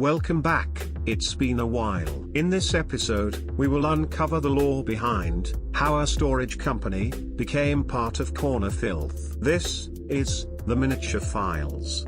Welcome back, it's been a while. In this episode, we will uncover the lore behind how a storage company became part of Corner Filth. This is the Miniature Files.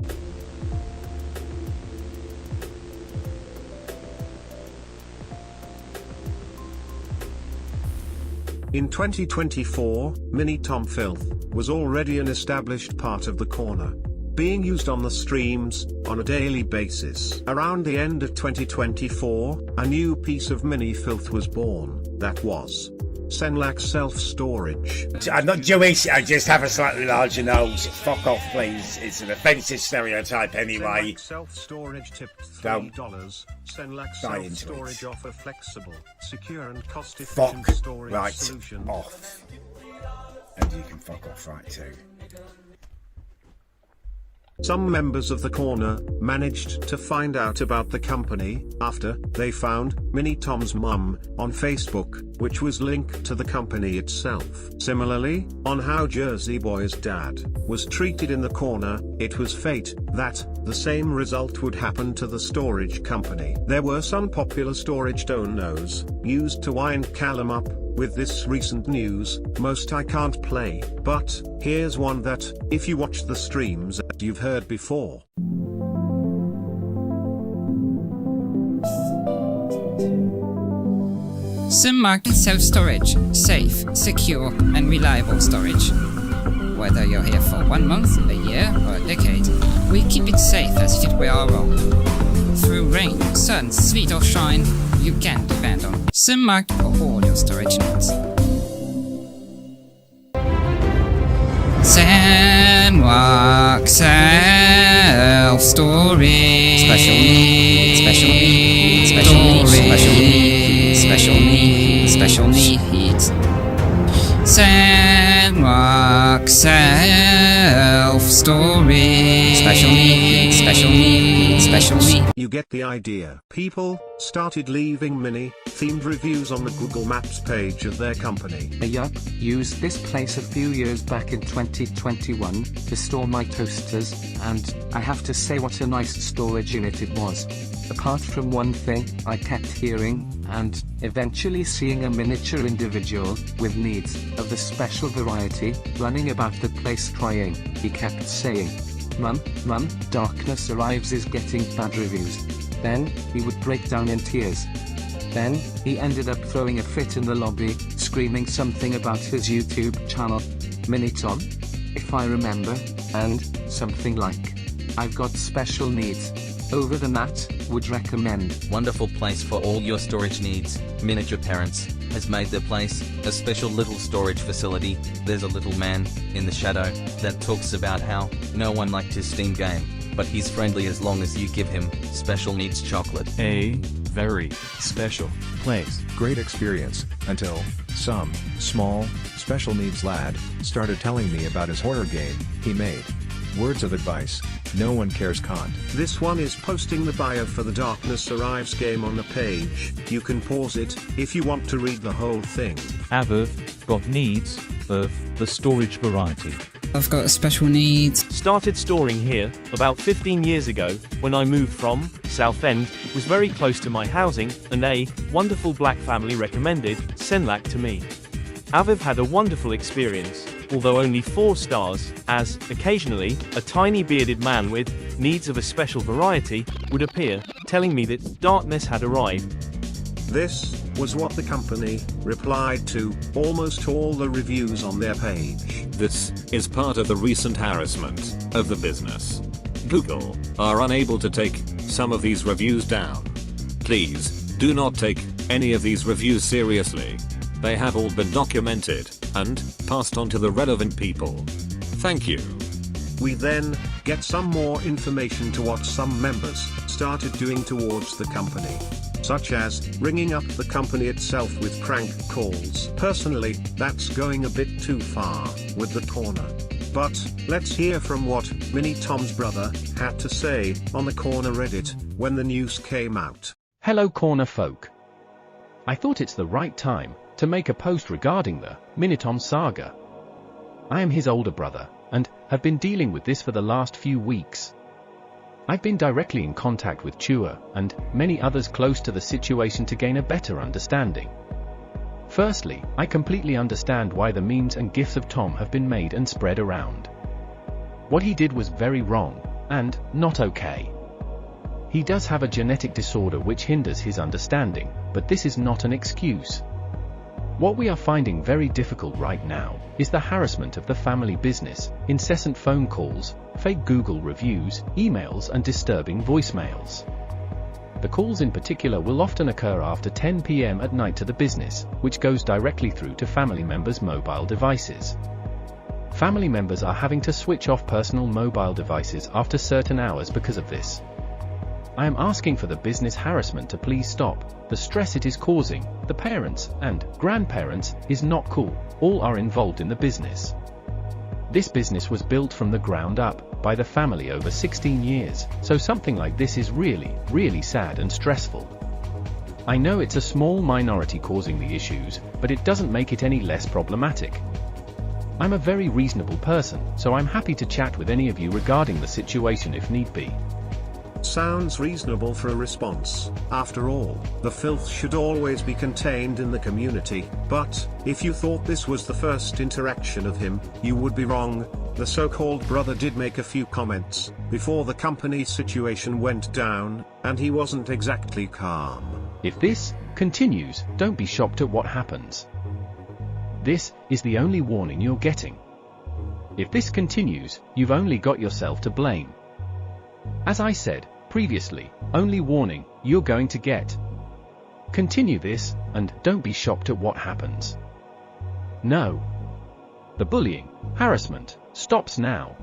In 2024, Mini Tom Filth was already an established part of the Corner, being used on the streams on a daily basis. Around the end of 2024, a new piece of mini filth was born. That was Senlac self-storage. I'm not Jewish, I just have a slightly larger nose. Fuck off, please. It's an offensive stereotype anyway. Senlac self-storage tipped Don't $3. Senlac buy into self-storage it. offer flexible, secure and cost-efficient Fuck storage right solution. off. And you can fuck off right too. Some members of the Corner managed to find out about the company after they found Mini Tom's mum on Facebook, which was linked to the company itself. Similarly, on how Jersey Boy's dad was treated in the Corner, it was fate that the same result would happen to the storage company. There were some popular storage donos used to wind Callum up with this recent news. Most I can't play, but here's one that, if you watch the streams, you've heard before. Simmark self-storage, safe, secure and reliable storage. Whether you're here for 1 month, a year or a decade, we keep it safe as if it were our own. Through rain, sun, sleet or shine, you can depend on Simmark for all your storage needs. Simmark self-storage. Special needs, special needs, special needs, special needs, special needs, special needs. Simmark self-storage. Special needs, special needs, special needs. You get the idea. People started leaving mini-themed reviews on the Google Maps page of their company. Yup, used this place a few years back in 2021 to store my toasters, and I have to say what a nice storage unit it was. Apart from one thing, I kept hearing, and eventually seeing a miniature individual, with needs, of the special variety, running about the place crying. He kept saying, "Mum, darkness arrives is getting bad reviews." Then, he would break down in tears. Then, he ended up throwing a fit in the lobby, screaming something about his YouTube channel, Mini Tom, if I remember, and something like, "I've got special needs. Over than that, would recommend." Wonderful place for all your storage needs. Miniature Parents has made their place a special little storage facility. There's a little man in the shadow that talks about how no one liked his Steam game, but he's friendly as long as you give him special needs chocolate. A very special place. Great experience, until some small, special needs lad started telling me about his horror game he made. Words of advice: no one cares can't. This one is posting the bio for the Darkness Arrives game on the page. You can pause it if you want to read the whole thing. Aviv got needs of the storage variety. I've got special needs. Started storing here about 15 years ago when I moved from Southend. Was very close to my housing, and a wonderful black family recommended Senlac to me. Aviv had a wonderful experience, although only 4 stars, as occasionally a tiny bearded man with needs of a special variety would appear, telling me that darkness had arrived. This was what the company replied to almost all the reviews on their page. This is part of the recent harassment of the business. Google are unable to take some of these reviews down. Please do not take any of these reviews seriously. They have all been documented and passed on to the relevant people. Thank you. We then get some more information to what some members started doing towards the company, such as ringing up the company itself with prank calls. Personally, that's going a bit too far with the Corner. But let's hear from what Mini Tom's brother had to say on the Corner Reddit when the news came out. Hello Corner folk. I thought it's the right time to make a post regarding the Mini Tom saga. I am his older brother, and have been dealing with this for the last few weeks. I've been directly in contact with Chua and many others close to the situation to gain a better understanding. Firstly, I completely understand why the memes and gifs of Tom have been made and spread around. What he did was very wrong, and not okay. He does have a genetic disorder which hinders his understanding, but this is not an excuse. What we are finding very difficult right now is the harassment of the family business, incessant phone calls, fake Google reviews, emails and disturbing voicemails. The calls in particular will often occur after 10 p.m. at night to the business, which goes directly through to family members' mobile devices. Family members are having to switch off personal mobile devices after certain hours because of this. I am asking for the business harassment to please stop. The stress it is causing, the parents and grandparents, is not cool. All are involved in the business. This business was built from the ground up by the family over 16 years, so something like this is really sad and stressful. I know it's a small minority causing the issues, but it doesn't make it any less problematic. I'm a very reasonable person, so I'm happy to chat with any of you regarding the situation if need be. Sounds reasonable for a response. After all, the filth should always be contained in the community, but if you thought this was the first interaction of him, you would be wrong. The so-called brother did make a few comments before the company situation went down, and he wasn't exactly calm. If this continues, don't be shocked at what happens. This is the only warning you're getting. If this continues, you've only got yourself to blame. As I said previously, only warning you're going to get. Continue this, and don't be shocked at what happens. No. The bullying, harassment, stops now.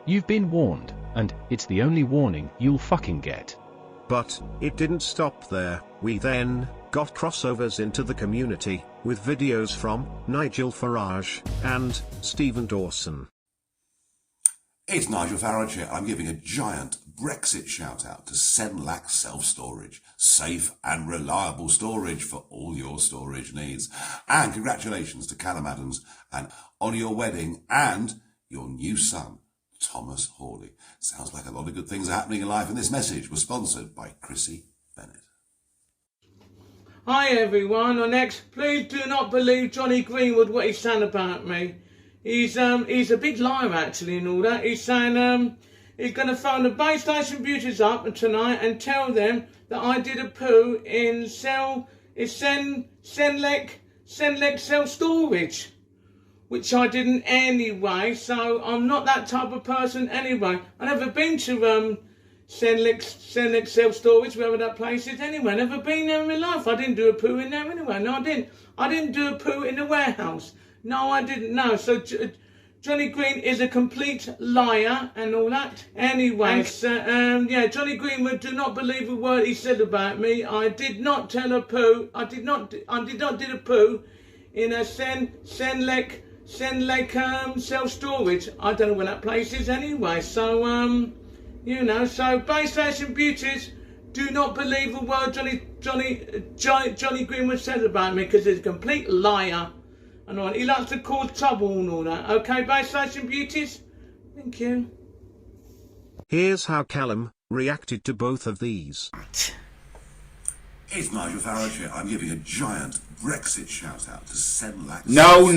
You've been warned, and it's the only warning you'll fucking get. But it didn't stop there. We then got crossovers into the community, with videos from Nigel Farage and Stephen Dawson. It's Nigel Farage here. I'm giving a giant Brexit shout out to Senlac Self-Storage. Safe and reliable storage for all your storage needs. And congratulations to Callum Adams and on your wedding and your new son, Thomas Hawley. Sounds like a lot of good things are happening in life, and this message was sponsored by Chrissy Bennett. Hi everyone, on X, please do not believe Johnny Greenwood what he's saying about me. He's a big liar actually and all that. He's saying he's going to phone the base station beauties up tonight and tell them that I did a poo in Senlec self-storage, which I didn't anyway, so I'm not that type of person anyway. I've never been to Senlec self-storage, wherever that place is anyway. Never been there in my life. I didn't do a poo in there anyway. No, I didn't. I didn't do a poo in the warehouse. No, I didn't know. So Johnny Green is a complete liar and all that. Anyway, yeah, Johnny Greenwood, do not believe a word he said about me. I did not tell a poo. I did not do a poo in a Senlec self-storage. I don't know where that place is anyway. So you know, so base station beauties, do not believe a word Johnny Greenwood said about me, because he's a complete liar. And all, he likes to cause trouble and all that. Okay, base station beauties? Thank you. Here's how Callum reacted to both of these. It's Nigel Farage here. I'm giving a giant Brexit shout out to Senlac. No,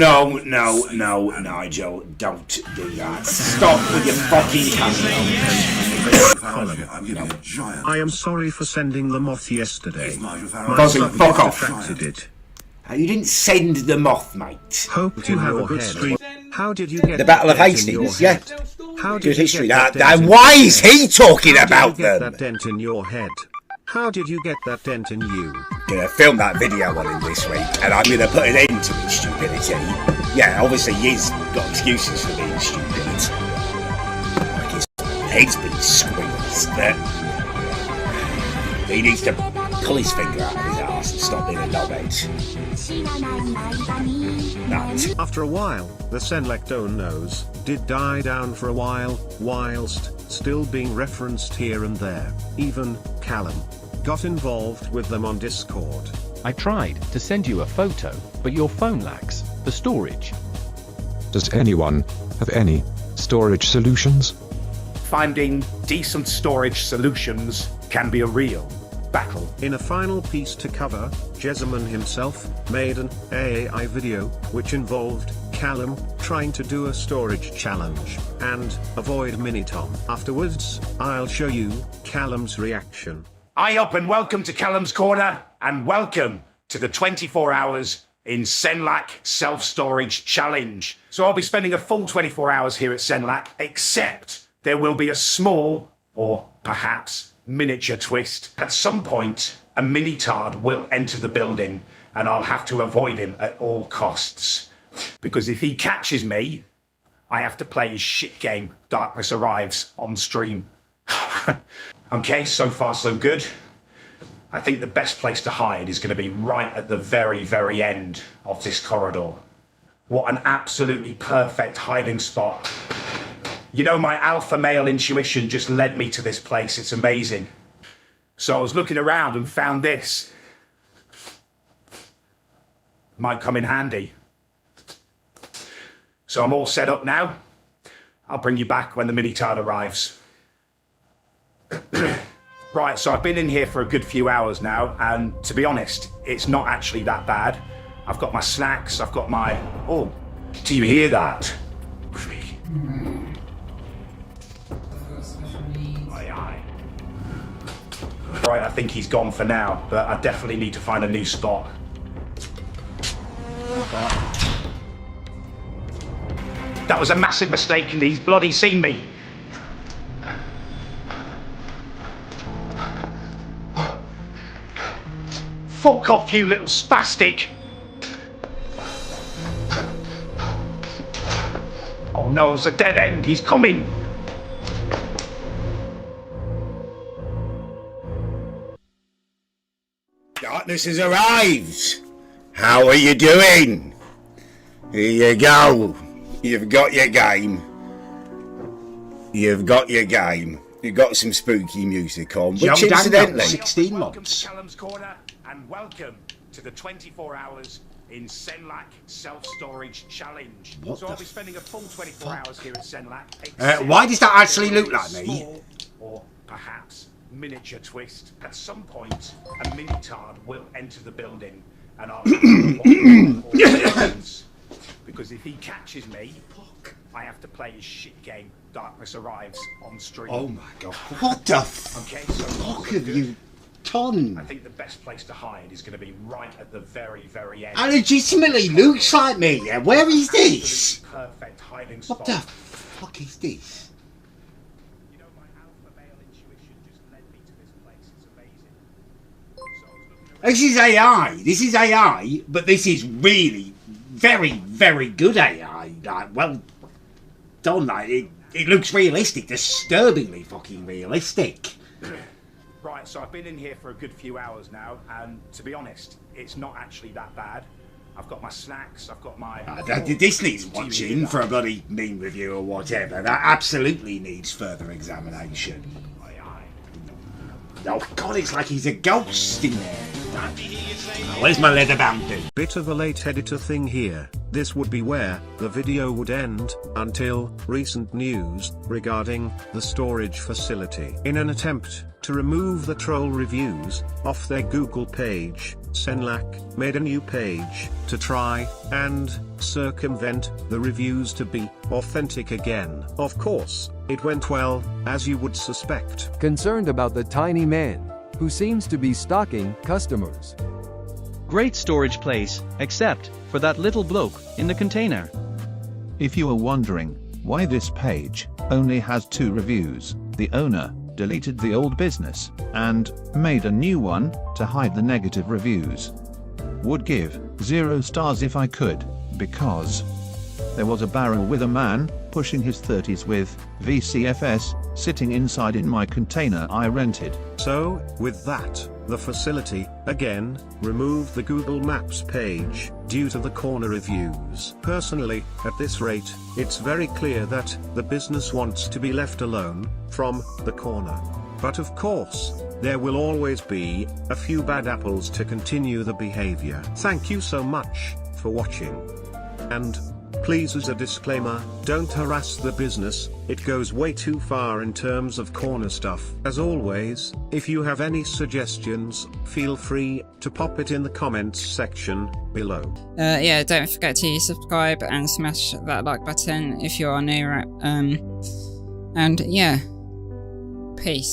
Nigel, don't do that. Stop with your fucking camera. I am sorry for sending the moth yesterday. Fuck off. It. You didn't send the moth, mate. Hope you have a good stream. How did you get the Battle of Hastings? Yeah. How did you get that and why is he talking about them? That dent in your head. How did you get that dent in you? I'm gonna film that video on him this week, and I'm gonna put an end to his stupidity. Yeah, obviously he's got excuses for being stupid. Like his head's been squeezed. He needs to pull his finger out of his arse and stop being a knobhead. After a while, the Senlec donos did die down for a while, whilst still being referenced here and there. Even Callum got involved with them on Discord. I tried to send you a photo, but your phone lacks the storage. Does anyone have any storage solutions? finding decent storage solutions can be a real battle. In a final piece to cover, Jessamine himself made an AI video which involved Callum trying to do a storage challenge and avoid Mini Tom. Afterwards, I'll show you Callum's reaction. Aye up and welcome to Callum's Corner, and welcome to the 24 hours in Senlac self-storage challenge. So I'll be spending a full 24 hours here at Senlac, except there will be a small, or perhaps miniature twist. At some point, a mini-tard will enter the building and I'll have to avoid him at all costs. Because if he catches me, I have to play his shit game, Darkness Arrives, on stream. Okay, so far so good. I think the best place to hide is going to be right at the very, very end of this corridor. What an absolutely perfect hiding spot. You know, my alpha male intuition just led me to this place. It's amazing. So I was looking around and found this. Might come in handy. So I'm all set up now. I'll bring you back when the mini-tard arrives. Right, so I've been in here for a good few hours now, and to be honest, it's not actually that bad. I've got my snacks, I've got my... Oh, do you hear that? Aye, aye. Right, I think he's gone for now, but I definitely need to find a new spot. That was a massive mistake and he's bloody seen me. Fuck off, you little spastic! Oh no, it's a dead end, he's coming! Darkness has arrived! How are you doing? Here you go. You've got your game. You've got your game. You've got some spooky music on, which incidentally... 16 months. Callum's Corner, and welcome to the 24 hours in Senlac self-storage challenge. What so the I'll be spending a full 24 hours here at Senlac. why does that actually look like me? Small, or perhaps miniature twist. At some point, a mini-tard will enter the building, and I'll because if he catches me, I have to play his shit game, Darkness Arrives, on stream. Oh my god, what the okay, so fuck have you done? I think the best place to hide is going to be right at the very, very end. It legitimately looks like me, yeah? Where is this? Perfect hiding spot. What the fuck is this? You know, my alpha male intuition just led me to this place. It's amazing. So I was looking around. This is AI. This is AI, but this is really very, very good AI. Like, well done. Like, it looks realistic, disturbingly fucking realistic. Right, so I've been in here for a good few hours now, and to be honest, it's not actually that bad. I've got my snacks, I've got my... This needs watching for a bloody meme review or whatever. That absolutely needs further examination. Oh god, it's like he's a ghost in there. Where's my leather boundary? Bit of a late editor thing here. This would be where the video would end, until recent news regarding the storage facility. In an attempt to remove the troll reviews off their Google page, Senlac made a new page to try and circumvent the reviews to be authentic again. Of course, it went well, as you would suspect. Concerned about the tiny man, who seems to be stalking customers. Great storage place, except for that little bloke in the container. If you are wondering why this page only has 2 reviews, the owner deleted the old business and made a new one to hide the negative reviews. Would give 0 stars if I could, because there was a barrel with a man pushing his 30s with VCFS sitting inside in my container I rented. So, with that, the facility, again, removed the Google Maps page, due to the corner reviews. Personally, at this rate, it's very clear that the business wants to be left alone from the corner. But of course, there will always be a few bad apples to continue the behavior. Thank you so much for watching. And Please, as a disclaimer, don't harass the business, it goes way too far in terms of corner stuff. As always, if you have any suggestions, feel free to pop it in the comments section below. Yeah, don't forget to subscribe and smash that like button if you are new. And yeah, peace.